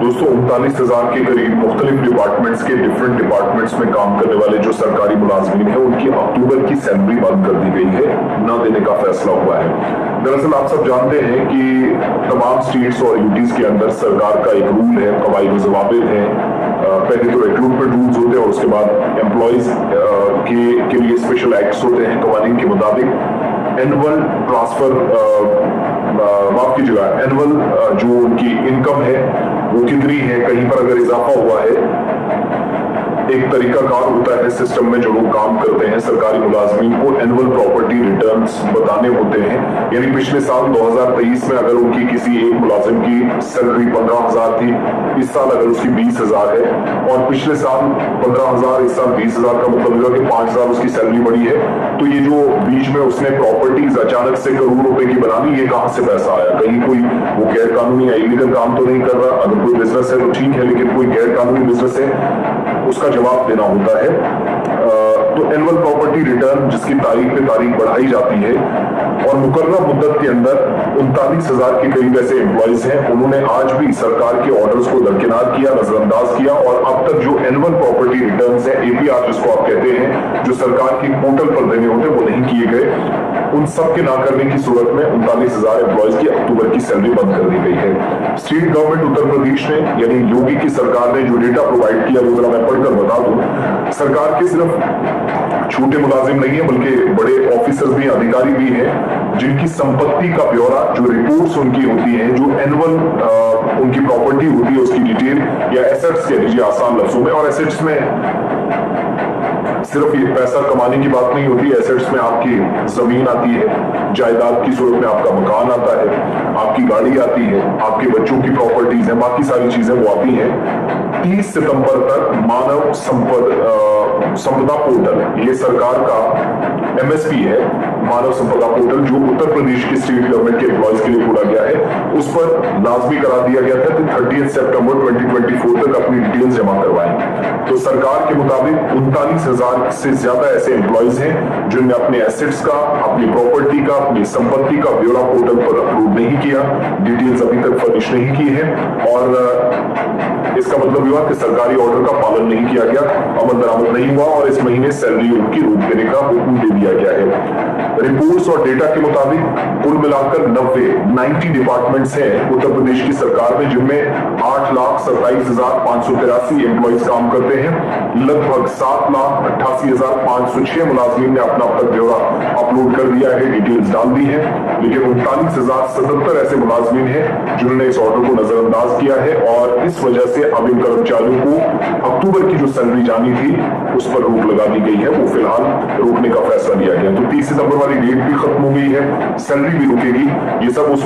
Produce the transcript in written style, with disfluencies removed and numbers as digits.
दोस्तों 39,000 के करीब मुख्तलिफ डिपार्टमेंट्स के डिफरेंट डिपार्टमेंट्स में काम करने वाले जो सरकारी मुलाजमीन है उनकी अक्टूबर की सैलरी बंद कर दी गई है, न देने का फैसला हुआ है। दरअसल आप सब जानते हैं कि तमाम स्टेट्स और यूटीज के अंदर सरकार का एक रूल है, कवायद ज़वाबित है। पहले तो रिक्रूटमेंट रूल्स होते हैं और उसके बाद एम्प्लॉयज के लिए स्पेशल एक्ट्स होते हैं। कवानीन के मुताबिक एनुअल ट्रांसफर माफ कीजिएगा, एनुअल जो उनकी इनकम है वो कितनी है, कहीं पर अगर इजाफा हुआ है, एक तरीकाकार होता है सिस्टम में जो लोग काम करते हैं सरकारी मुलाजमीन को एनुअल प्रॉपर्टी रिटर्न्स बताने होते हैं। यानी पिछले साल 2023 में अगर उनकी किसी एक मुलाजिम की सैलरी 15,000 थी, इस साल अगर उसकी 20,000 है और पिछले साल 15,000, इस साल 20,000 का मतलब होगा कि 5,000 उसकी सैलरी बढ़ी है, तो ये जो बीच में उसने प्रॉपर्टीज अचानक से करोड़ रुपए की बना ली, ये कहां से पैसा आया? कहीं कोई वो गैर कानूनी या इलीगल काम तो नहीं कर रहा। अगर कोई बिजनेस है तो ठीक है, लेकिन कोई गैर कानूनी बिजनेस है उसका जवाब देना होता है। तो एनुअल प्रॉपर्टी रिटर्न जिसकी तारीख पे तारीख बढ़ाई जाती है और मुकर्रर मुद्दत के अंदर 39,000 के करीब ऐसे एम्प्लॉयज हैं, उन्होंने आज भी सरकार के ऑर्डर्स को दरकिनार किया, नजरअंदाज किया और अब तक जो एनुअल प्रॉपर्टी रिटर्न्स है, एपीआर जिसको आप कहते हैं, जो सरकार की पोर्टल पर देने होते हैं, वो नहीं किए गए। उन सब के ना करने की सूरत में 39,000 एम्प्लॉयज की अक्टूबर की सैलरी बंद कर दी गई है। स्टेट गवर्नमेंट उत्तर प्रदेश ने यानी योगी की सरकार ने जो डेटा प्रोवाइड किया वो जरा मैं पढ़कर बता दूं। सरकार के सिर्फ छोटे मुलाजिम नहीं है बल्कि बड़े ऑफिसर्स भी, अधिकारी भी हैं जिनकी संपत्ति का ब्यौरा, जो रिपोर्ट्स उनकी होती हैं, जो एनुअल उनकी प्रॉपर्टी होती है उसकी डिटेल या एसेट्स कह लीजिए आसान लफ्जों में। और एसेट्स में सिर्फ ये पैसा कमाने की बात नहीं होती, एसेट्स में आपकी जमीन आती है, जायदाद की सूरत में आपका मकान आता है, आपकी गाड़ी आती है, आपके बच्चों की प्रॉपर्टीज है, बाकी सारी चीजें वो आती हैं। 30 सितंबर तक मानव संपदा पोर्टल, ये सरकार का एमएसपी है, मानव संपदा पोर्टल, जो उत्तर प्रदेश के स्टेट गवर्नमेंट के एम्प्लॉयज के लिए खोला गया है, उस पर लाजमी करा दिया गया था कि 30 सितंबर 2024 तक अपनी डिटेल्स जमा करवाएं। तो सरकार के मुताबिक 39,000 से ज्यादा ऐसे एम्प्लॉयज हैं जिनने अपने एसेट्स का, अपनी प्रॉपर्टी का, अपनी संपत्ति का ब्यौरा पोर्टल पर अपलोड नहीं किया, डिटेल्स अभी तक फर्निश नहीं की है और इसका मतलब हुआ कि सरकारी ऑर्डर का पालन नहीं किया गया, अमल दरामद नहीं हुआ और इस महीने सैलरी उनकी रोक देने का हुक्म दे दिया गया है। रिपोर्ट्स और डेटा के मुताबिक कुल मिलाकर 90 डिपार्टमेंट्स हैं उत्तर प्रदेश की सरकार में, जिनमें 8,27,583 एम्प्लॉयज काम करते हैं। लगभग 7,88,506 मुलाजमीन ने अपना ब्यौरा अपलोड कर दिया है, डिटेल्स डाल दी है, लेकिन 39,077 ऐसे मुलाजमीन हैं जिन्होंने इस ऑर्डर को नजरअंदाज किया है और इस वजह से अब इन कर्मचारियों को अक्टूबर की जो सैलरी जानी थी उस पर रोक लगा दी गई है। वो फिलहाल रोकने का फैसला लिया गया। तो 30 सितंबर वाली डेट भी खत्म हो गई है, सैलरी भी रुकेगी। ये सब उस